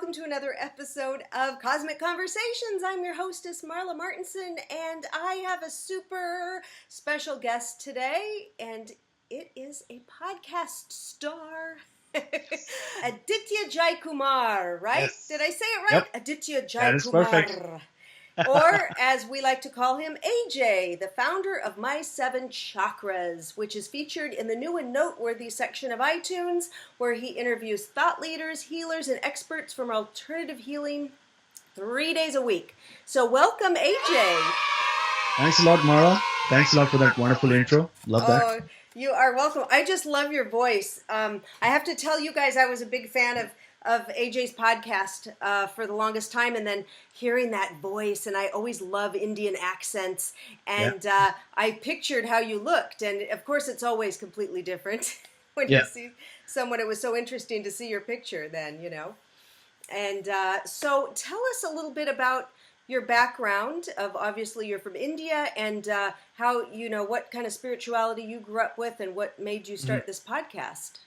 welcome to another episode of Cosmic Conversations. I'm your hostess, Marla Martenson, and I have a super special guest today, and it is a podcast star, Aditya Jaikumar, right? Yes. Did I say it right? Yep. Aditya Jaikumar. That is perfect. Or, as we like to call him, AJ, the founder of My 7 Chakras, which is featured in the new and noteworthy section of iTunes, where he interviews thought leaders, healers, and experts from alternative healing 3 days a week. So welcome, AJ. Thanks a lot, Marla. Thanks a lot for that wonderful intro. Love that. Oh, you are welcome. I just love your voice. I have to tell you guys, I was a big fan of AJ's podcast for the longest time, and then hearing that voice, and I always love Indian accents, and I pictured how you looked, and of course it's always completely different when you see someone. It was so interesting to see your picture then, you know. And so tell us a little bit about your background. Of obviously you're from India, and how, you know, what kind of spirituality you grew up with, and what made you start this podcast.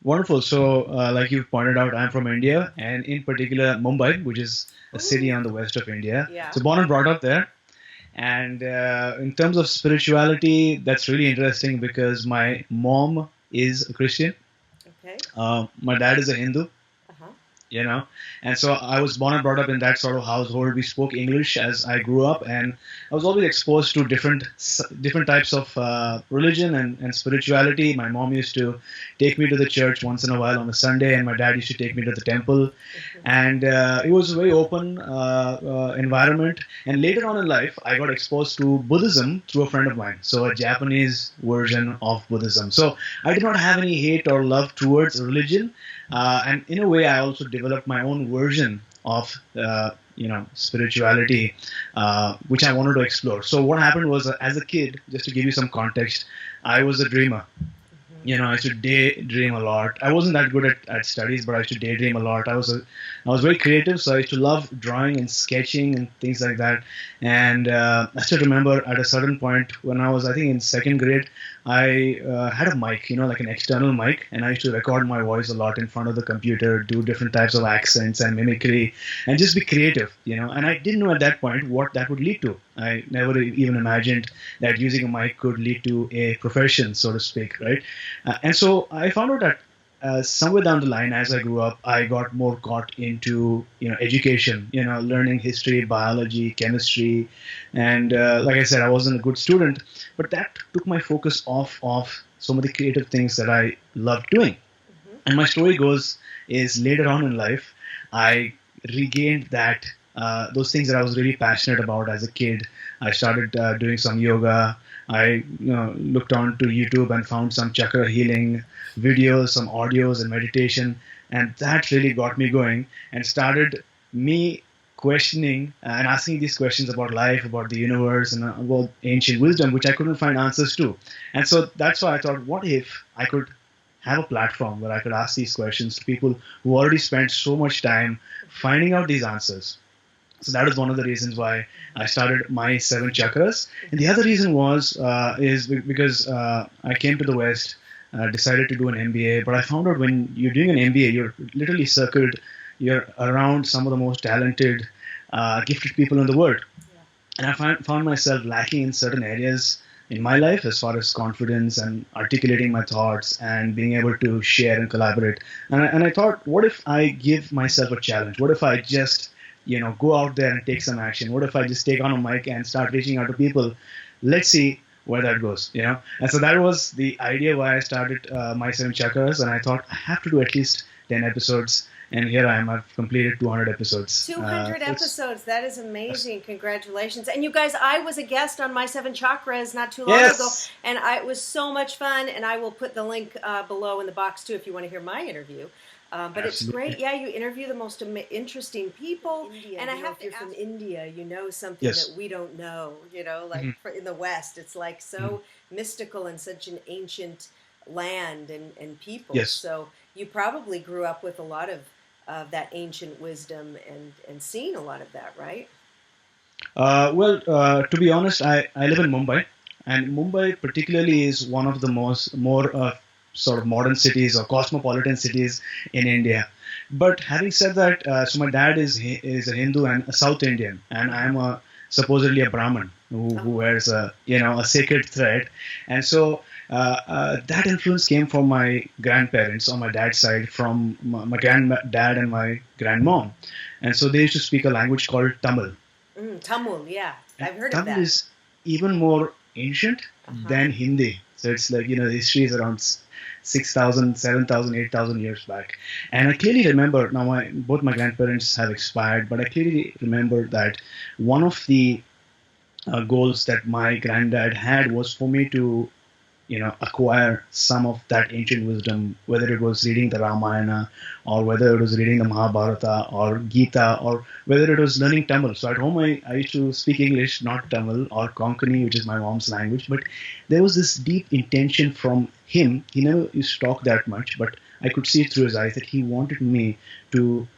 Wonderful. So, like you pointed out, I'm from India, and in particular Mumbai, which is a city on the west of India. Yeah. So, born and brought up there. And in terms of spirituality, that's really interesting because my mom is a Christian. Okay. My dad is a Hindu. You know, and so I was born and brought up in that sort of household. We spoke English as I grew up, and I was always exposed to different types of religion and spirituality. My mom used to take me to the church once in a while on a Sunday, and my dad used to take me to the temple. And it was a very open environment. And later on in life, I got exposed to Buddhism through a friend of mine, so a Japanese version of Buddhism. So I did not have any hate or love towards religion. And in a way, I also developed my own version of, spirituality, which I wanted to explore. So what happened was, as a kid, just to give you some context, I was a dreamer. You know, I used to daydream a lot. I wasn't that good at studies, but I used to daydream a lot. I was very creative, so I used to love drawing and sketching and things like that. And I still remember at a certain point when I was, I think, in second grade, I had a mic, you know, like an external mic, and I used to record my voice a lot in front of the computer, do different types of accents and mimicry, and just be creative, you know. And I didn't know at that point what that would lead to. I never even imagined that using a mic could lead to a profession, so to speak, right? And so I found out that somewhere down the line, as I grew up, I got more caught into, you know, education, you know, learning history, biology, chemistry, and like I said, I wasn't a good student, but that took my focus off of some of the creative things that I loved doing. And my story is later on in life, I regained that. Those things that I was really passionate about as a kid. I started doing some yoga. I looked on to YouTube and found some chakra healing videos, some audios and meditation. And that really got me going and started me questioning and asking these questions about life, about the universe, and about ancient wisdom, which I couldn't find answers to. And so that's why I thought, what if I could have a platform where I could ask these questions to people who already spent so much time finding out these answers. So that is one of the reasons why I started My 7 Chakras. And the other reason is because I came to the West, decided to do an MBA. But I found out when you're doing an MBA, you're literally circled, you're around some of the most talented, gifted people in the world. And I found myself lacking in certain areas in my life as far as confidence and articulating my thoughts and being able to share and collaborate. And I thought, what if I give myself a challenge? What if I just go out there and take some action? What if I just take on a mic and start reaching out to people? Let's see where that goes, And so that was the idea why I started My 7 Chakras. And I thought I have to do at least 10 episodes. And here I am. I've completed 200 episodes. 200 episodes. That is amazing. Congratulations. And you guys, I was a guest on My 7 Chakras not too long ago. And it was so much fun. And I will put the link below in the box, too, if you want to hear my interview. But it's great. Yeah, you interview the most interesting people. And I have if you're from India, you know something that we don't know. Like in the West, it's like so mystical and such an ancient land and people. Yes. So you probably grew up with a lot of that ancient wisdom and seeing a lot of that, right? To be honest, I live in Mumbai. And Mumbai particularly is one of the more sort of modern cities or cosmopolitan cities in India. But having said that, so my dad is a Hindu and a South Indian, and I am supposedly a Brahmin who wears a sacred thread, and so that influence came from my grandparents on my dad's side, from my granddad and my grandmom, and so they used to speak a language called Tamil. Tamil, yeah, I've heard of Tamil that. is even more ancient than Hindi. So it's like, the history is around 6,000, 7,000, 8,000 years back. And I clearly remember, now both my grandparents have expired, but I clearly remember that one of the goals that my granddad had was for me to acquire some of that ancient wisdom, whether it was reading the Ramayana or whether it was reading the Mahabharata or Gita or whether it was learning Tamil. So at home, I used to speak English, not Tamil or Konkani, which is my mom's language. But there was this deep intention from him. He never used to talk that much, but I could see it through his eyes that he wanted me to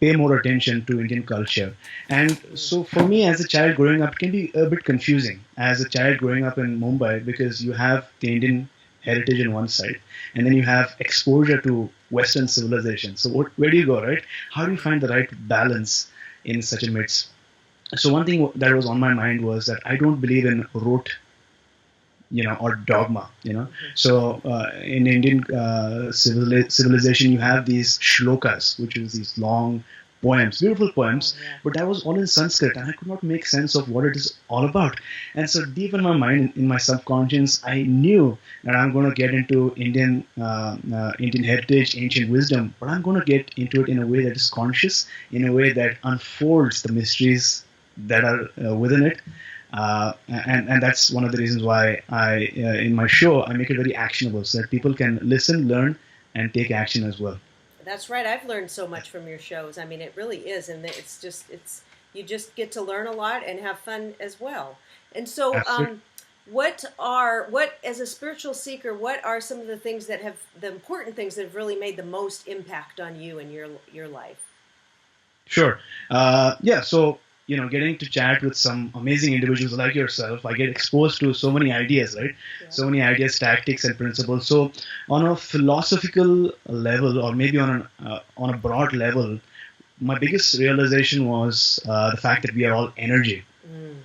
pay more attention to Indian culture. And so for me as a child growing up, it can be a bit confusing as a child growing up in Mumbai, because you have the Indian heritage on one side and then you have exposure to Western civilization. So where do you go, right? How do you find the right balance in such a midst? So one thing that was on my mind was that I don't believe in rote or dogma, So in Indian civilization, you have these shlokas, which is these long poems, beautiful poems, but that was all in Sanskrit, and I could not make sense of what it is all about. And so deep in my mind, in my subconscious, I knew that I'm going to get into Indian heritage, ancient wisdom, but I'm going to get into it in a way that is conscious, in a way that unfolds the mysteries that are within it. And that's one of the reasons why in my show, I make it very actionable so that people can listen, learn, and take action as well. That's right. I've learned so much from your shows. I mean, it really is. And you just get to learn a lot and have fun as well. And so, as a spiritual seeker, what are some of the things the important things that have really made the most impact on you and your life? Sure. So, getting to chat with some amazing individuals like yourself, I get exposed to so many ideas, right? Yeah. So many ideas, tactics, and principles. So, on a philosophical level, or maybe on a broad level, my biggest realization was the fact that we are all energy. Mm-hmm.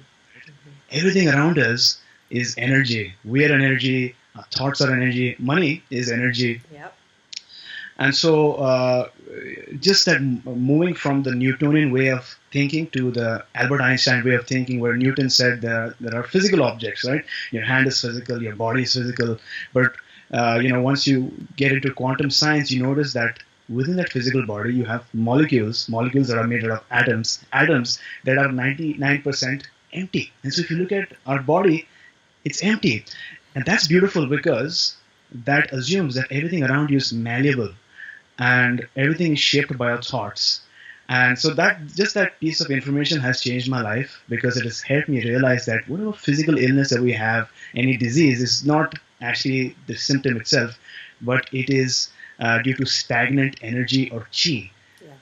Everything around us is energy. We are energy. Our thoughts are energy. Money is energy. Yep. And so, just that moving from the Newtonian way of thinking to the Albert Einstein way of thinking, where Newton said there are physical objects, right? Your hand is physical, your body is physical. But, once you get into quantum science, you notice that within that physical body, you have molecules that are made out of atoms that are 99% empty. And so if you look at our body, it's empty. And that's beautiful because that assumes that everything around you is malleable and everything is shaped by our thoughts. And so that piece of information has changed my life, because it has helped me realize that whatever physical illness that we have, any disease, is not actually the symptom itself, but it is due to stagnant energy or chi,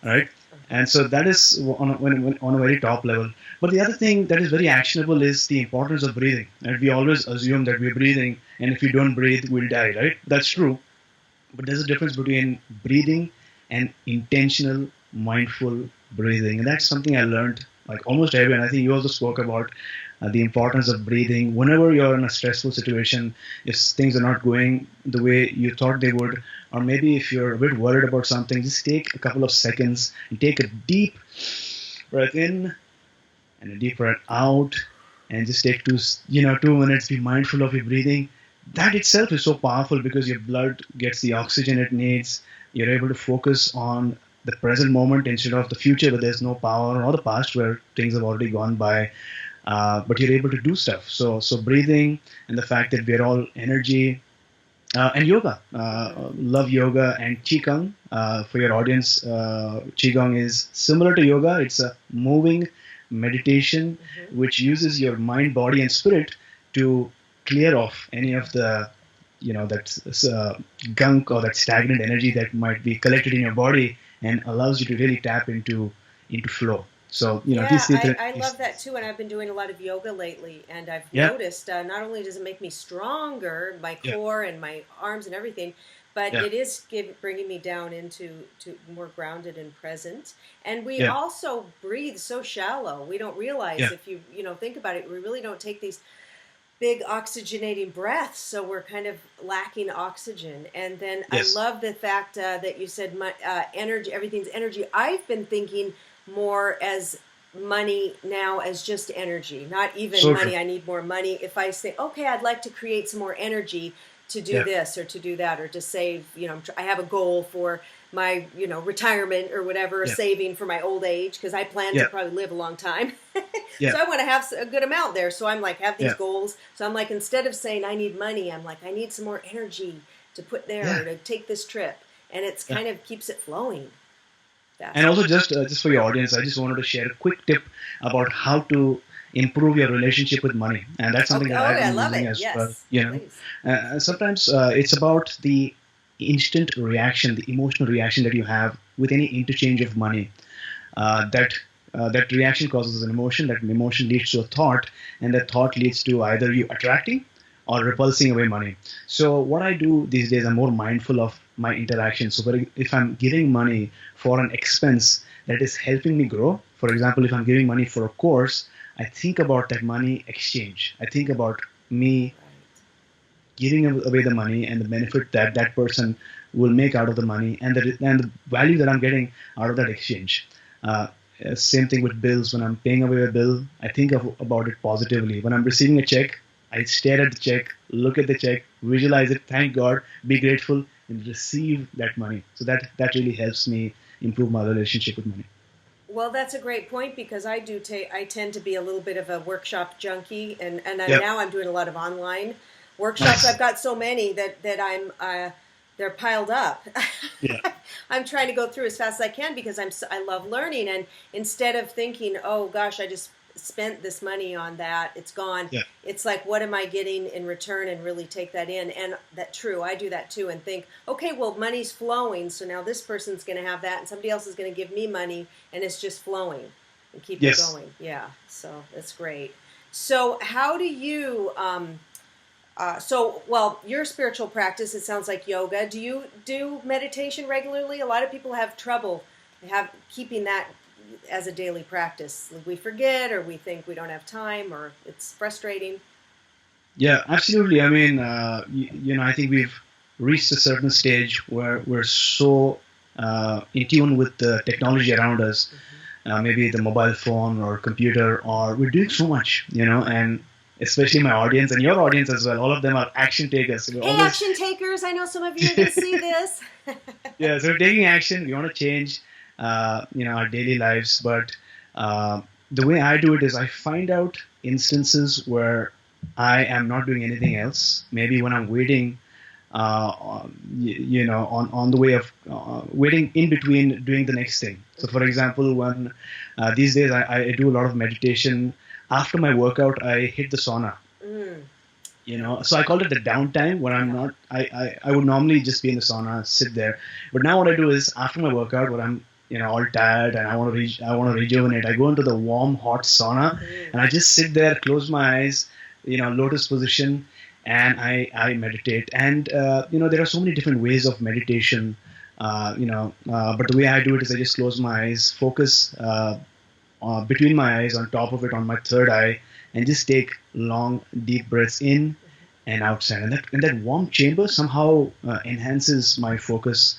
right? And so that is on a very top level. But the other thing that is very actionable is the importance of breathing. And we always assume that we're breathing, and if we don't breathe, we'll die, right? That's true. But there's a difference between breathing and intentional, mindful breathing. And that's something I learned like almost everyone. I think you also spoke about the importance of breathing. Whenever you're in a stressful situation, if things are not going the way you thought they would, or maybe if you're a bit worried about something, just take a couple of seconds and take a deep breath in and a deep breath out, and just take 2 minutes, be mindful of your breathing. That itself is so powerful because your blood gets the oxygen it needs. You're able to focus on the present moment instead of the future where there's no power, or the past where things have already gone by. But you're able to do stuff. So breathing, and the fact that we're all energy, and yoga. Love yoga and Qigong. For your audience, Qigong is similar to yoga. It's a moving meditation which uses your mind, body, and spirit to clear off any of the gunk or that stagnant energy that might be collected in your body, and allows you to really tap into flow. So, at Yeah, least three I therapies. love that too, and I've been doing a lot of yoga lately, and I've Yeah, noticed not only does it make me stronger, my yeah, core and my arms and everything, but yeah, it is bringing me down into to more grounded and present. And we yeah, also breathe so shallow. We don't realize yeah. if you know think about it, we really don't take these big oxygenating breaths, so we're kind of lacking oxygen. And then I Yes, love the fact that you said energy, everything's energy. I've been thinking more as money now as just energy, not even so true. money. I need more money. If I say, okay, I'd like to create some more energy to do Yeah, this or to do that or to save, I have a goal for my, retirement or whatever, or yeah, saving for my old age because I plan to yeah, probably live a long time. yeah, So I want to have a good amount there. So I'm like, have these yeah, goals. So I'm like, instead of saying I need money, I'm like, I need some more energy to put there yeah, or to take this trip. And it's yeah. kind of keeps it flowing And faster. also, just for your audience, I just wanted to share a quick tip about how to improve your relationship with money, and that's something Okay. that Oh, I've I been love using it. as well. Yes, please. Sometimes it's about the instant reaction, the emotional reaction that you have with any interchange of money. That reaction causes an emotion. That emotion leads to a thought, and that thought leads to either you attracting or repulsing away money. So what I do these days, I'm more mindful of my interactions. So if I'm giving money for an expense that is helping me grow, for example, if I'm giving money for a course, I think about that money exchange. I think about me Right. giving away the money and the benefit that that person will make out of the money, and the value that I'm getting out of that exchange. Uh, Same thing with bills. When I'm paying away a bill, I think about it positively. When I'm receiving a check, I stare at the check, look at the check, visualize it, thank God, be grateful, and receive that money. So that really helps me improve my relationship with money. Well, that's a great point because I do take. I tend to be a little bit of a workshop junkie, and Yep. now I'm doing a lot of online workshops. I've Nice. got so many that I'm they're piled up. Yeah. I'm trying to go through as fast as I can because I love learning, and instead of thinking, oh gosh, I just spent this money on that, it's gone. Yeah. It's like, what am I getting in return, and really take that in. And that true, I do that too, and think, okay, well, money's flowing, so now this person's going to have that, and somebody else is going to give me money, and it's just flowing, and keep it Yes. going. Yeah, so that's great. So how do you? Well, your spiritual practice, it sounds like yoga. Do you do meditation regularly? A lot of people have trouble have keeping that as a daily practice. We forget, or we think we don't have time, or it's frustrating. Yeah, absolutely. I mean, I think we've reached a certain stage where we're so in tune with the technology around us, maybe the mobile phone or computer, or we're doing so much, and especially my audience and your audience as well. All of them are action takers. So we're Hey, always, action takers! I know some of you are going to see this. yeah, so we're taking action. We want to change, our daily lives. But uh, the way I do it is I find out instances where I am not doing anything else. Maybe when I'm waiting, on the way of waiting in between doing the next thing. So, for example, when these days I do a lot of meditation. After my workout, I hit the sauna. Mm, So I called it the downtime when I'm yeah. not. I would normally just be in the sauna, sit there. But now what I do is after my workout, when I'm all tired and I want to rejuvenate, I go into the warm hot sauna Mm. and I just sit there, close my eyes, lotus position, and I meditate. And there are so many different ways of meditation. But the way I do it is I just close my eyes, focus between my eyes, on top of it, on my third eye, and just take long, deep breaths in and outside. And that warm chamber somehow enhances my focus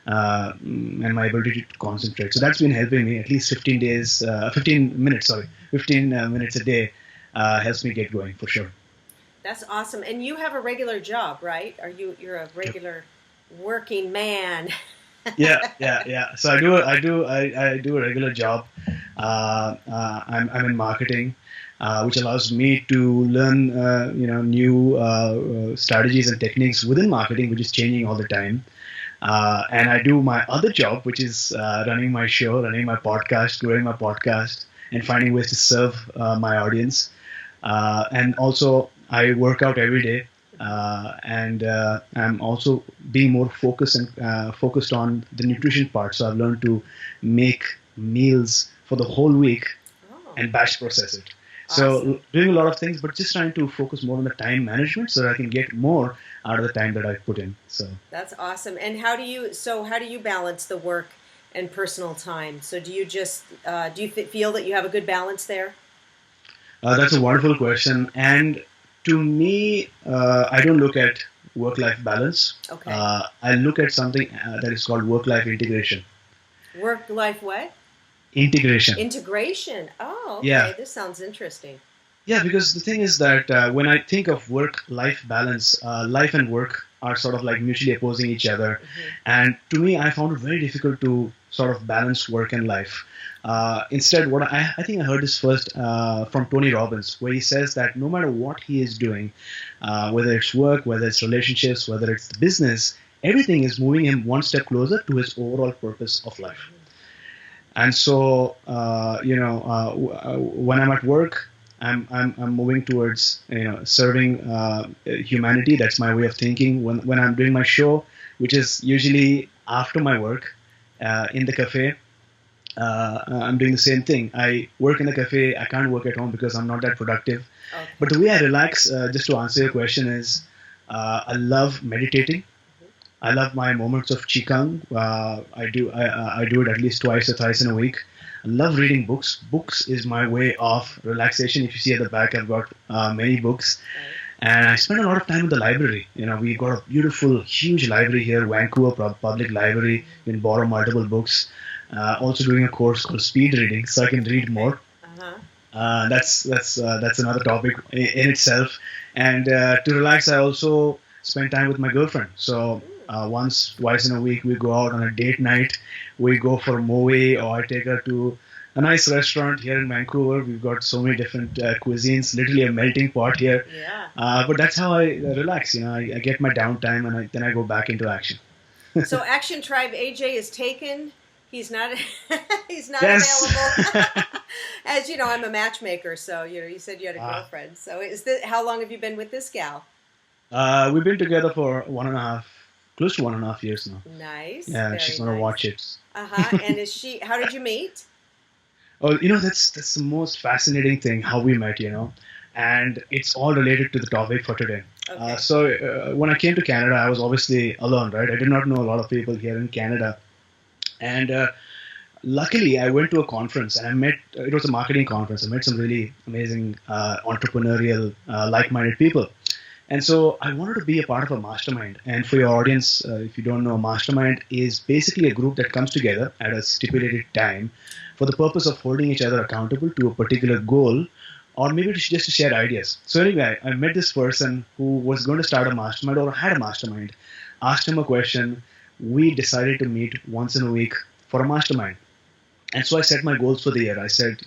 and my ability to concentrate. So that's been helping me at least 15 minutes, 15 minutes a day helps me get going for sure. That's awesome. And you have a regular job, right? You're a regular working man? Yeah. So I do a regular job. I'm in marketing, which allows me to learn new strategies and techniques within marketing, which is changing all the time. And I do my other job, which is running my show, running my podcast, growing my podcast, and finding ways to serve my audience. And also, I work out every day, and I'm also being more focused and focused on the nutrition part. So I've learned to make meals for the whole week Oh, and batch process it. awesome. So doing a lot of things, but just trying to focus more on the time management so that I can get more out of the time that I put in. So That's awesome. And how do you balance the work and personal time? So do you just feel that you have a good balance there? that's a wonderful question. And to me, I don't look at work-life balance. Okay. I look at something that is called work-life integration. Work life what? Integration. Integration. Oh, okay. Yeah. This sounds interesting. Yeah, because the thing is that when I think of work-life balance, life and work are sort of like mutually opposing each other. And to me, I found it very difficult to sort of balance work and life. Instead, what I think I heard this first from Tony Robbins, where he says that no matter what he is doing, whether it's work, whether it's relationships, whether it's the business, everything is moving him one step closer to his overall purpose of life. And so, when I'm at work, I'm moving towards serving humanity. That's my way of thinking. When I'm doing my show, which is usually after my work in the cafe, I'm doing the same thing. I work in the cafe. I can't work at home because I'm not that productive. Okay. But the way I relax, just to answer your question, is I love meditating. I love my moments of qigong. I do it at least twice or thrice in a week. I love reading books. Books is my way of relaxation. If you see at the back, I've got many books. And I spend a lot of time in the library. We got a beautiful, huge library here, Vancouver Public Library. You can borrow multiple books. Also doing a course called speed reading, so I can read more. That's another topic in itself. And to relax, I also spend time with my girlfriend. So once, twice in a week, we go out on a date night. We go for a movie, or I take her to a nice restaurant here in Vancouver. We've got so many different cuisines, literally a melting pot here. Yeah. But that's how I relax. I get my downtime, and then I go back into action. So Action Tribe AJ is taken. He's not. He's not Yes. available. As you know, I'm a matchmaker, so you said you had a girlfriend. So how long have you been with this gal? We've been together for close to 1.5 years now. Nice. Yeah, Very she's gonna nice. watch it. And is she? How did you meet? Oh, that's the most fascinating thing, how we met, and it's all related to the topic for today. Okay. So when I came to Canada, I was obviously alone, right? I did not know a lot of people here in Canada, and luckily I went to a conference and it was a marketing conference. I met some really amazing entrepreneurial, like-minded people. And so I wanted to be a part of a mastermind. And for your audience, if you don't know, a mastermind is basically a group that comes together at a stipulated time for the purpose of holding each other accountable to a particular goal, or maybe just to share ideas. So anyway, I met this person who was going to start a mastermind or had a mastermind, asked him a question. We decided to meet once in a week for a mastermind. And so I set my goals for the year. I said,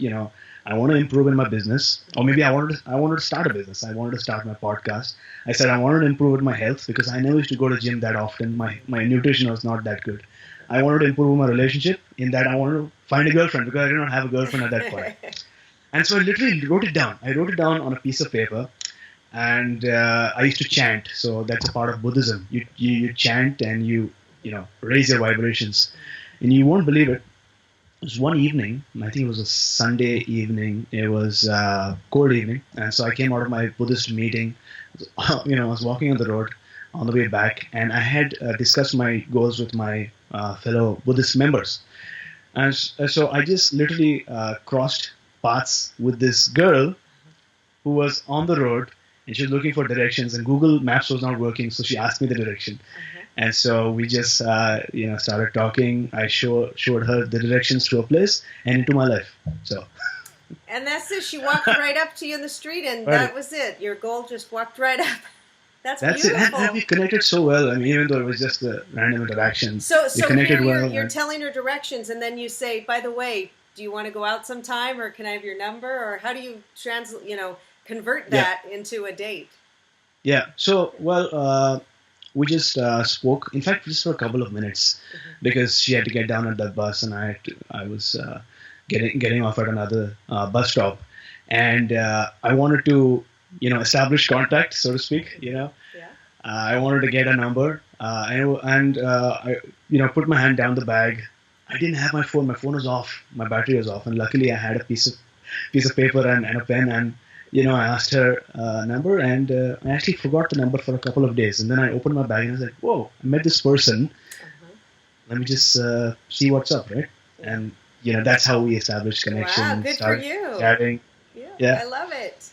I want to improve in my business, or maybe I wanted to start a business. I wanted to start my podcast. I said I wanted to improve in my health because I never used to go to the gym that often. My nutrition was not that good. I wanted to improve my relationship in that I wanted to find a girlfriend because I did not have a girlfriend at that point. And so I literally wrote it down. I wrote it down on a piece of paper, and I used to chant. So that's a part of Buddhism. You chant and you raise your vibrations, and you won't believe it. It was one evening, I think it was a Sunday evening. It was a cold evening, and so I came out of my Buddhist meeting. I was walking on the road on the way back, and I had discussed my goals with my fellow Buddhist members. And so I just literally crossed paths with this girl who was on the road, and she was looking for directions, and Google Maps was not working, so she asked me the direction. And so we just, started talking. I showed her the directions to a place and into my life. So. And that's it. She walked right up to you in the street, and Right. that was it. Your goal just walked right up. That's It. beautiful. And we connected so well. I mean, even though it was just a random interaction, So we connected here well. you're telling her directions, and then you say, "By the way, do you want to go out sometime, or can I have your number?" Or how do you convert that into a date? Yeah. So, we just spoke. In fact, just for a couple of minutes, because she had to get down at that bus, and I was getting off at another bus stop, and I wanted to establish contact, so to speak. Yeah. I wanted to get a number, and I put my hand down the bag, I didn't have my phone. My phone was off. My battery was off, and luckily I had a piece of paper and a pen, and I asked her number, and I actually forgot the number for a couple of days, and then I opened my bag and I was like, whoa, I met this person. Let me just see what's up, right? And that's how we established connection. Wow, good for you. Chatting. Yeah, I love it.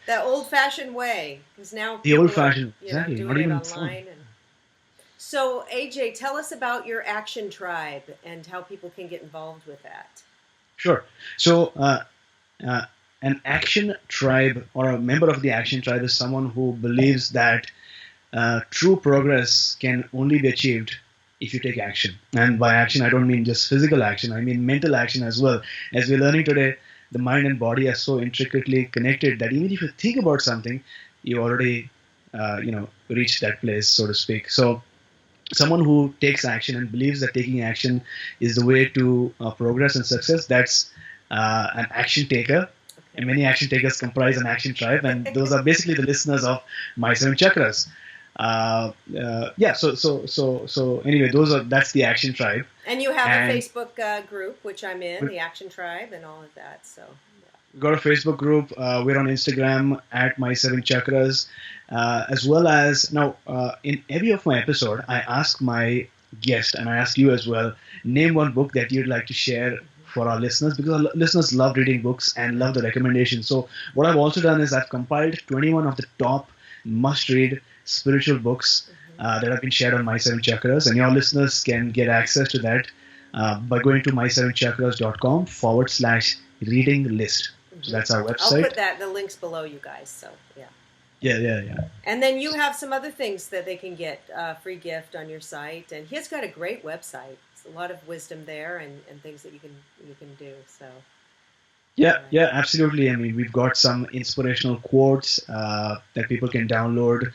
That old-fashioned way, because now the old-fashioned, exactly, doing it online. So, AJ, tell us about your Action Tribe and how people can get involved with that. Sure. So, an Action Tribe or a member of the Action Tribe is someone who believes that true progress can only be achieved if you take action. And by action, I don't mean just physical action. I mean mental action as well. As we're learning today, the mind and body are so intricately connected that even if you think about something, you already, reached that place, so to speak. So someone who takes action and believes that taking action is the way to progress and success, that's an action taker. And many action takers comprise an action tribe, and those are basically the listeners of My 7 Chakras. So anyway, that's the Action Tribe. And you have a Facebook group, which I'm in, the Action Tribe, and all of that. So we've got a Facebook group. We're on Instagram at My 7 Chakras, as well as now in every of my episode, I ask my guest, and I ask you as well, name one book that you'd like to share for our listeners, because our listeners love reading books and love the recommendations. So what I've also done is I've compiled 21 of the top must-read spiritual books that have been shared on My 7 Chakras, and your listeners can get access to that by going to my7chakras.com/reading list. So that's our website. I'll put the links below, you guys. So yeah. Yeah. And then you have some other things that they can get free gift on your site, and he's got a great website. There's a lot of wisdom there and things that you can do. So. Yeah, absolutely. I mean, we've got some inspirational quotes that people can download.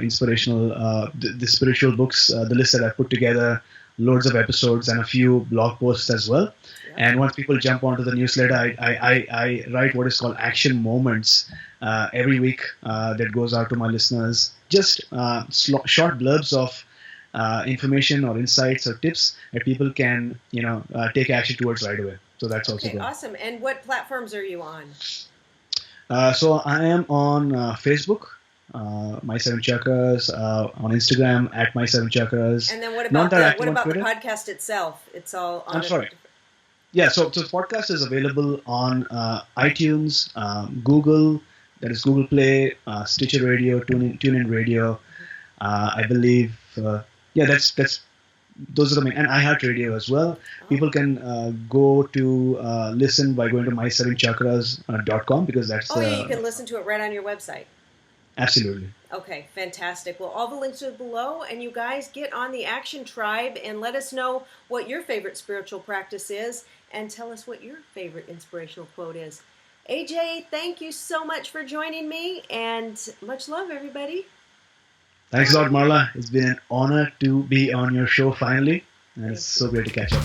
Inspirational, the spiritual books, the list that I put together, loads of episodes and a few blog posts as well. Yeah. And once people jump onto the newsletter, I write what is called action moments every week that goes out to my listeners. Just short blurbs of information or insights or tips that people can, take action towards right away. So that's also good. Awesome. And what platforms are you on? So I am on Facebook, My 7 Chakras, on Instagram at My 7 Chakras. And then what about the podcast itself? It's all on. I'm sorry. Yeah, so the podcast is available on iTunes, Google, that is Google Play, Stitcher Radio, TuneIn Radio. I believe, that's those are the main, and iHeartRadio as well. People can go to listen by going to my7chakras.com, because that's you can listen to it right on your website. Absolutely. Okay, fantastic. Well, all the links are below, and you guys get on the Action Tribe and let us know what your favorite spiritual practice is, and tell us what your favorite inspirational quote is. AJ, thank you so much for joining me, and much love, everybody. Thanks a lot, Marla. It's been an honor to be on your show finally, and it's so great to catch up.